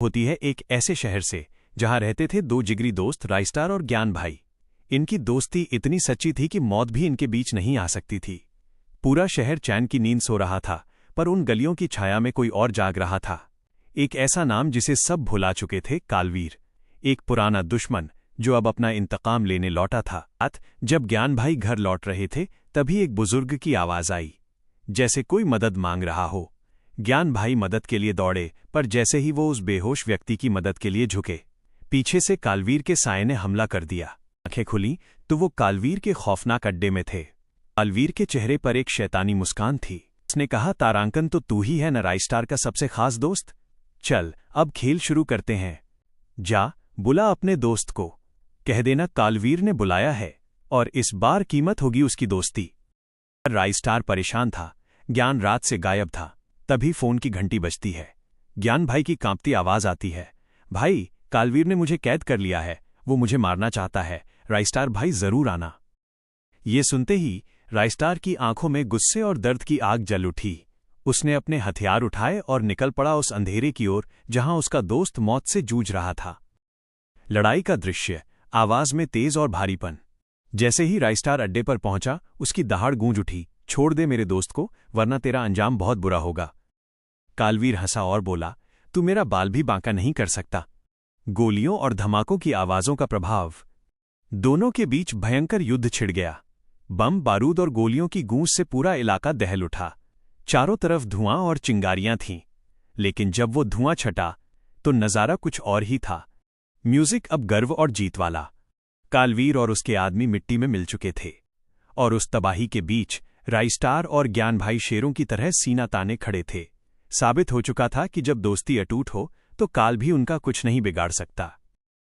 होती है एक ऐसे शहर से जहां रहते थे दो जिगरी दोस्त राइस्टार और ज्ञान भाई। इनकी दोस्ती इतनी सच्ची थी कि मौत भी इनके बीच नहीं आ सकती थी। पूरा शहर चैन की नींद सो रहा था, पर उन गलियों की छाया में कोई और जाग रहा था। एक ऐसा नाम जिसे सब भुला चुके थे, कालवीर। एक पुराना दुश्मन जो अब अपना इंतकाम लेने लौटा था। जब ज्ञान भाई घर लौट रहे थे तभी एक बुजुर्ग की आवाज आई, जैसे कोई मदद मांग रहा हो। ज्ञान भाई मदद के लिए दौड़े, पर जैसे ही वो उस बेहोश व्यक्ति की मदद के लिए झुके, पीछे से कालवीर के साये ने हमला कर दिया। आंखें खुली तो वो कालवीर के खौफनाक अड्डे में थे। कालवीर के चेहरे पर एक शैतानी मुस्कान थी। उसने कहा, तारांकन तो तू ही है न राइस्टार का सबसे खास दोस्त। चल अब खेल शुरू करते हैं। जा बुला अपने दोस्त को, कह देना कालवीर ने बुलाया है और इस बार कीमत होगी उसकी दोस्ती। राइस्टार परेशान था। ज्ञान रात से गायब था। तभी फोन की घंटी बजती है। ज्ञान भाई की कांपती आवाज आती है, भाई कालवीर ने मुझे कैद कर लिया है, वो मुझे मारना चाहता है, राइस्टार भाई जरूर आना। ये सुनते ही राइस्टार की आंखों में गुस्से और दर्द की आग जल उठी। उसने अपने हथियार उठाए और निकल पड़ा उस अंधेरे की ओर जहां उसका दोस्त मौत से जूझ रहा था। लड़ाई का दृश्य, आवाज में तेज और भारीपन। जैसे ही राइस्टार अड्डे पर पहुंचा, उसकी दहाड़ गूंज उठी, छोड़ दे मेरे दोस्त को, वरना तेरा अंजाम बहुत बुरा होगा। कालवीर हंसा और बोला, तू मेरा बाल भी बांका नहीं कर सकता। गोलियों और धमाकों की आवाजों का प्रभाव। दोनों के बीच भयंकर युद्ध छिड़ गया। बम, बारूद और गोलियों की गूंज से पूरा इलाका दहल उठा। चारों तरफ धुआं और चिंगारियां थीं। लेकिन जब वो धुआं छटा तो नजारा कुछ और ही था। म्यूजिक अब गर्व और जीत वाला। कालवीर और उसके आदमी मिट्टी में मिल चुके थे, और उस तबाही के बीच राइस्टार और ज्ञान भाई शेरों की तरह सीना ताने खड़े थे। साबित हो चुका था कि जब दोस्ती अटूट हो तो काल भी उनका कुछ नहीं बिगाड़ सकता।